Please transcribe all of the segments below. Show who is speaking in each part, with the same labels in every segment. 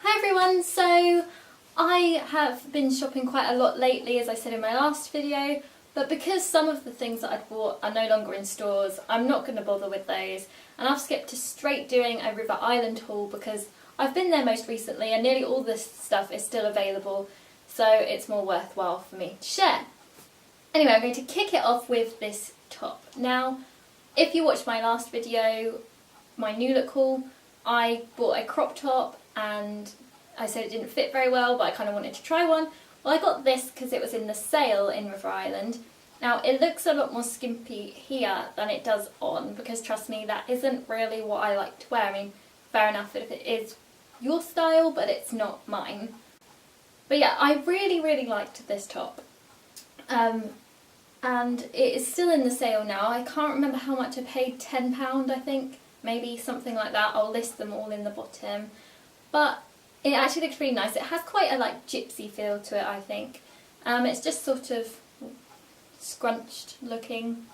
Speaker 1: Hi everyone, so I have been shopping quite a lot lately, as I said in my last video, but because some of the things that I'd bought are no longer in stores, I'm not going to bother with those, and I've skipped to straight doing a River Island haul because I've been there most recently and nearly all this stuff is still available, so it's more worthwhile for me to share. Anyway, I'm going to kick it off with this top. Now, if you watched my last video, my new look haul, I bought a crop top and I said it didn't fit very well, but I kind of wanted to try one. Well, I got this because it was in the sale in River Island. Now, it looks a lot more skimpy here than it does on, because trust me, that isn't really what I like to wear. I mean, fair enough if it is your style, but it's not mine. But yeah, I really liked this top. And it is still in the sale now. I can't remember how much I paid, £10 I think, maybe something like that. I'll list them all in the bottom. But it actually looks really nice. It has quite a gypsy feel to it, I think. It's just sort of scrunched looking,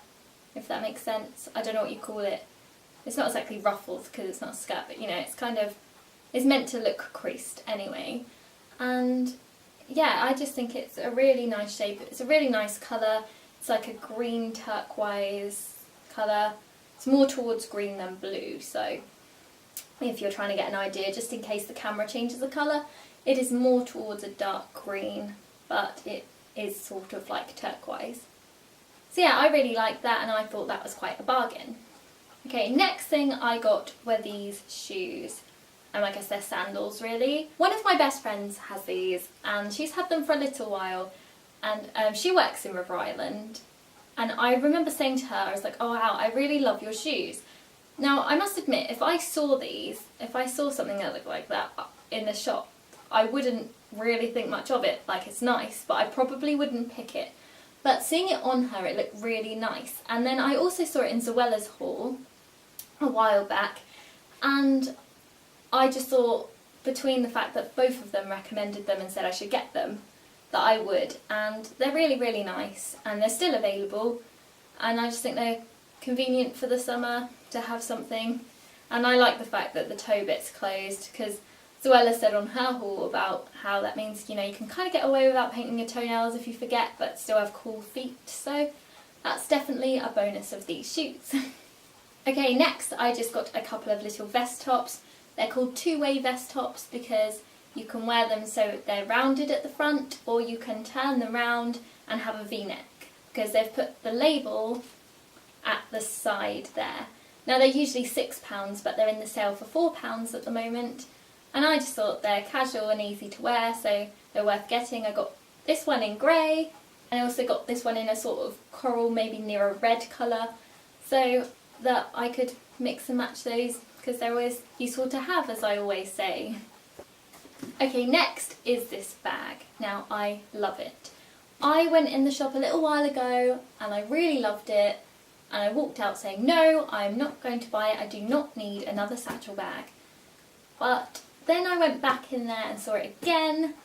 Speaker 1: if that makes sense. I don't know what you call it. It's not exactly ruffles because it's not a skirt, but you know, it's meant to look creased anyway. And yeah, I just think it's a really nice shape. It's a really nice colour. It's like a green turquoise colour. It's more towards green than blue, so if you're trying to get an idea, just in case the camera changes the colour, it is more towards a dark green, but it is sort of like turquoise. So yeah, I really liked that and I thought that was quite a bargain. Okay, next thing I got were these shoes. I guess they're sandals really. One of my best friends has these and she's had them for a little while, and she works in River Island, and I remember saying to her, I was like, oh wow, I really love your shoes. Now, I must admit, if I saw something that looked like that in the shop, I wouldn't really think much of it. Like, it's nice, but I probably wouldn't pick it. But seeing it on her, it looked really nice. And then I also saw it in Zoella's haul a while back, and I just thought, between the fact that both of them recommended them and said I should get them, that I would. And they're really nice, and they're still available, and I just think they're convenient for the summer to have something. And I like the fact that the toe bit's closed, because Zoella said on her haul about how that means, you know, you can kind of get away without painting your toenails if you forget, but still have cool feet, so that's definitely a bonus of these shoes. Okay, next I just got a couple of little vest tops. They're called two-way vest tops because you can wear them so they're rounded at the front, or you can turn them round and have a v-neck, because they've put the label at the side there. Now, they're usually £6, but they're in the sale for £4 at the moment, and I just thought they're casual and easy to wear, so they're worth getting. I got this one in grey, and I also got this one in a sort of coral, maybe near a red colour, so that I could mix and match those, because they're always useful to have, as I always say. Okay, next is this bag. Now, I love it. I went in the shop a little while ago, and I really loved it. And I walked out saying, no, I'm not going to buy it, I do not need another satchel bag. But then I went back in there and saw it again,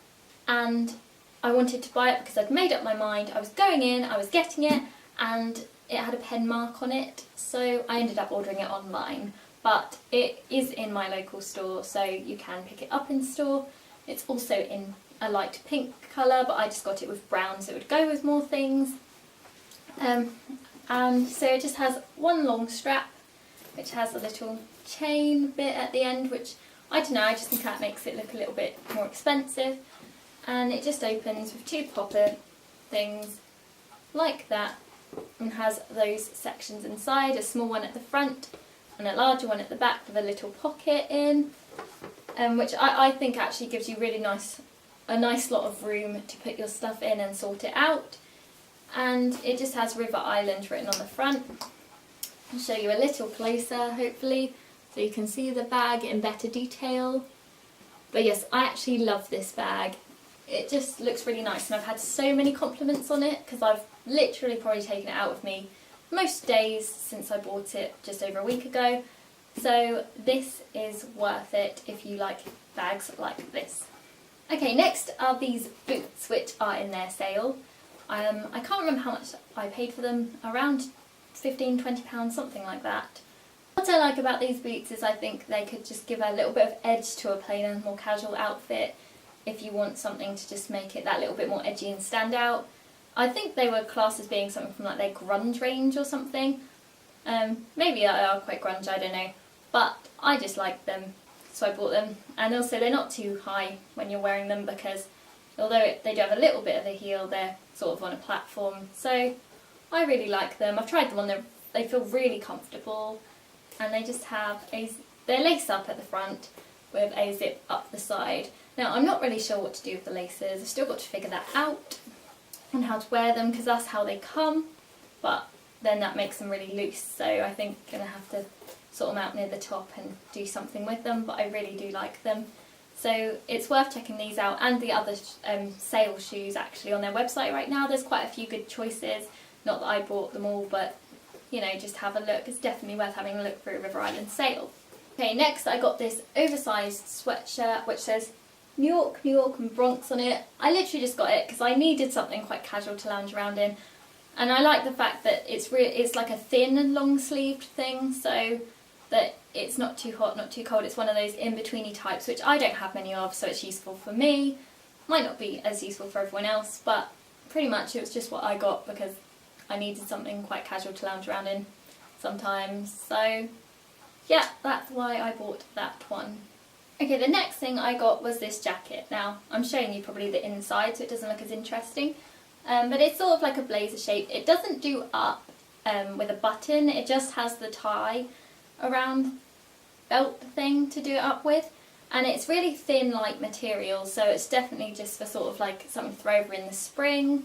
Speaker 1: and I wanted to buy it because I'd made up my mind. I was going in, I was getting it, and it had a pen mark on it, so I ended up ordering it online. But it is in my local store, so you can pick it up in store. It's also in a light pink colour, but I just got it with brown so it would go with more things. And so it just has one long strap, which has a little chain bit at the end, which, I don't know, I just think that makes it look a little bit more expensive. And it just opens with two popper things, like that, and has those sections inside, a small one at the front and a larger one at the back with a little pocket in, which I think actually gives you a nice lot of room to put your stuff in and sort it out. And it just has River Island written on the front. I'll show you a little closer, hopefully, so you can see the bag in better detail. But yes, I actually love this bag. It just looks really nice, and I've had so many compliments on it because I've literally probably taken it out with me most days since I bought it just over a week ago. So this is worth it if you like bags like this. Okay, next are these boots, which are in their sale. I can't remember how much I paid for them, around £15–20, something like that. What I like about these boots is I think they could just give a little bit of edge to a plain and more casual outfit if you want something to just make it that little bit more edgy and stand out. I think they were classed as being something from like their grunge range or something. Maybe they are quite grunge, I don't know. But I just like them, so I bought them. And also they're not too high when you're wearing them because although they do have a little bit of a heel, they're sort of on a platform. So I really like them. I've tried them on, they feel really comfortable. And they just have they're lace up at the front with a zip up the side. Now I'm not really sure what to do with the laces. I've still got to figure that out and how to wear them because that's how they come. But then that makes them really loose. So I think I'm going to have to sort them out near the top and do something with them. But I really do like them. So it's worth checking these out and the other sale shoes actually on their website right now. There's quite a few good choices. Not that I bought them all, but you know, just have a look. It's definitely worth having a look through River Island sale. Okay, next I got this oversized sweatshirt which says New York, New York and Bronx on it. I literally just got it because I needed something quite casual to lounge around in. And I like the fact that it's like a thin and long sleeved thing, so that it's not too hot, not too cold. It's one of those in-betweeny types, which I don't have many of, so it's useful for me. Might not be as useful for everyone else, but pretty much it was just what I got because I needed something quite casual to lounge around in sometimes. So yeah, that's why I bought that one. Okay, the next thing I got was this jacket. Now, I'm showing you probably the inside so it doesn't look as interesting. But it's sort of like a blazer shape. It doesn't do up with a button, it just has the tie around belt thing to do it up with. And it's really thin, light material, so it's definitely just for sort of like something to throw over in the spring.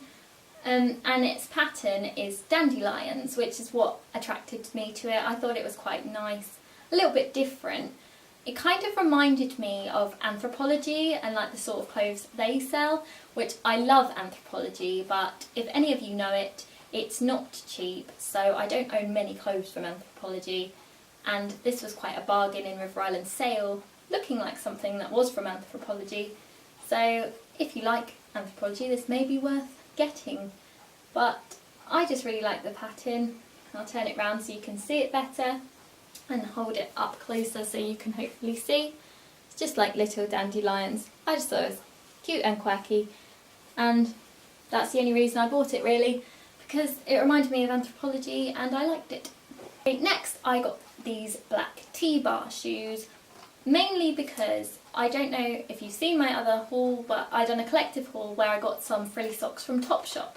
Speaker 1: And its pattern is dandelions, which is what attracted me to it. I thought it was quite nice, a little bit different. It kind of reminded me of Anthropologie and like the sort of clothes they sell, which I love Anthropologie, but if any of you know it, it's not cheap, so I don't own many clothes from Anthropologie. And this was quite a bargain in River Island sale, looking like something that was from Anthropologie. So if you like Anthropologie, this may be worth getting. But I just really like the pattern. I'll turn it round so you can see it better and hold it up closer so you can hopefully see. It's just like little dandelions. I just thought it was cute and quirky, and that's the only reason I bought it really, because it reminded me of Anthropologie and I liked it. Okay, next I got these black T-bar shoes, mainly because I don't know if you've seen my other haul, but I done a collective haul where I got some frilly socks from Topshop,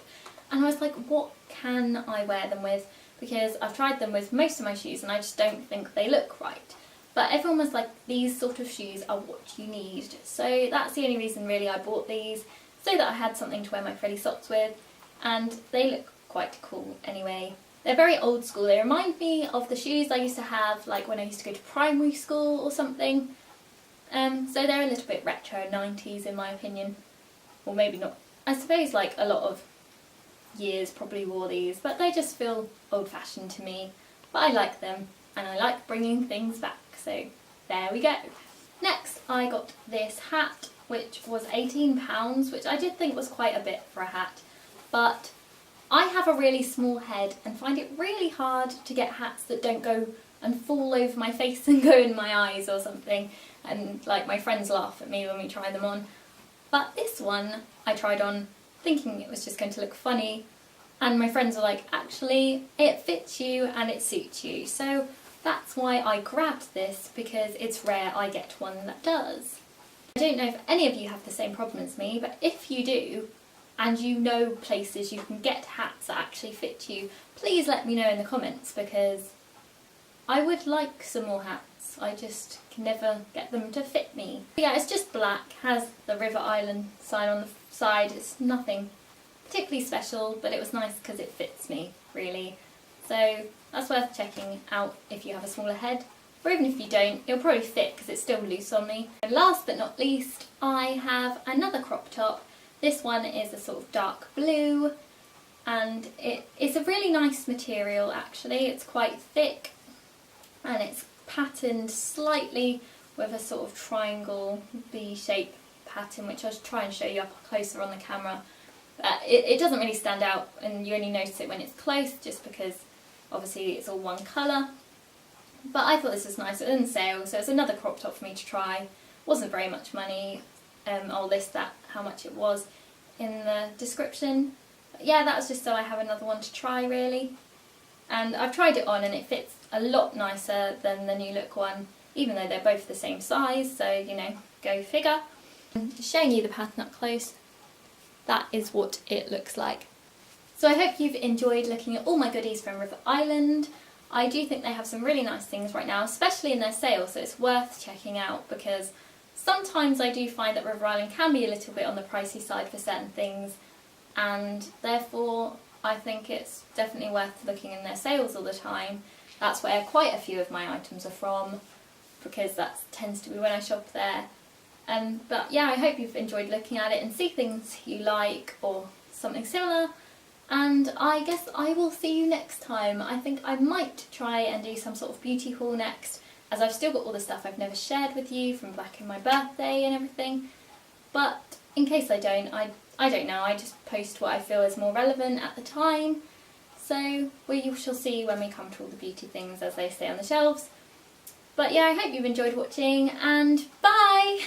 Speaker 1: and I was like, what can I wear them with? Because I've tried them with most of my shoes and I just don't think they look right. But everyone was like, these sort of shoes are what you need. So that's the only reason really I bought these, so that I had something to wear my frilly socks with, and they look quite cool anyway. They're very old school. They remind me of the shoes I used to have like when I used to go to primary school or something. So they're a little bit retro, 90s in my opinion. Or maybe not. I suppose like a lot of years probably wore these, but they just feel old-fashioned to me. But I like them, and I like bringing things back, so there we go. Next I got this hat, which was £18, which I did think was quite a bit for a hat, but I have a really small head and find it really hard to get hats that don't go and fall over my face and go in my eyes or something, and like my friends laugh at me when we try them on. But this one I tried on thinking it was just going to look funny, and my friends were like, actually it fits you and it suits you, so that's why I grabbed this, because it's rare I get one that does. I don't know if any of you have the same problem as me, but if you do and you know places you can get hats that actually fit you, please let me know in the comments, because I would like some more hats. I just can never get them to fit me. But yeah, it's just black, has the River Island sign on the side. It's nothing particularly special, but it was nice because it fits me really. So that's worth checking out if you have a smaller head, or even if you don't, it'll probably fit because it's still loose on me. And last but not least, I have another crop top. This one is a sort of dark blue, and it's a really nice material actually. It's quite thick and it's patterned slightly with a sort of triangle V-shape pattern, which I'll try and show you up closer on the camera. It doesn't really stand out, and you only notice it when it's close, just because obviously it's all one colour. But I thought this was nice. It was in sale, so it's another crop top for me to try. Wasn't very much money. I'll list that, how much it was, in the description. But yeah, that was just so I have another one to try really. And I've tried it on and it fits a lot nicer than the New Look one, even though they're both the same size, so you know, go figure. Just showing you the pattern up close, that is what it looks like. So I hope you've enjoyed looking at all my goodies from River Island. I do think they have some really nice things right now, especially in their sale, so it's worth checking out because sometimes I do find that River Island can be a little bit on the pricey side for certain things, and therefore I think it's definitely worth looking in their sales all the time. That's where quite a few of my items are from, because that tends to be when I shop there. But yeah, I hope you've enjoyed looking at it and see things you like or something similar. And I guess I will see you next time. I think I might try and do some sort of beauty haul next, as I've still got all the stuff I've never shared with you from back in my birthday and everything. But in case I don't, I don't know, I just post what I feel is more relevant at the time. So we shall see when we come to all the beauty things as they stay on the shelves. But yeah, I hope you've enjoyed watching, and bye!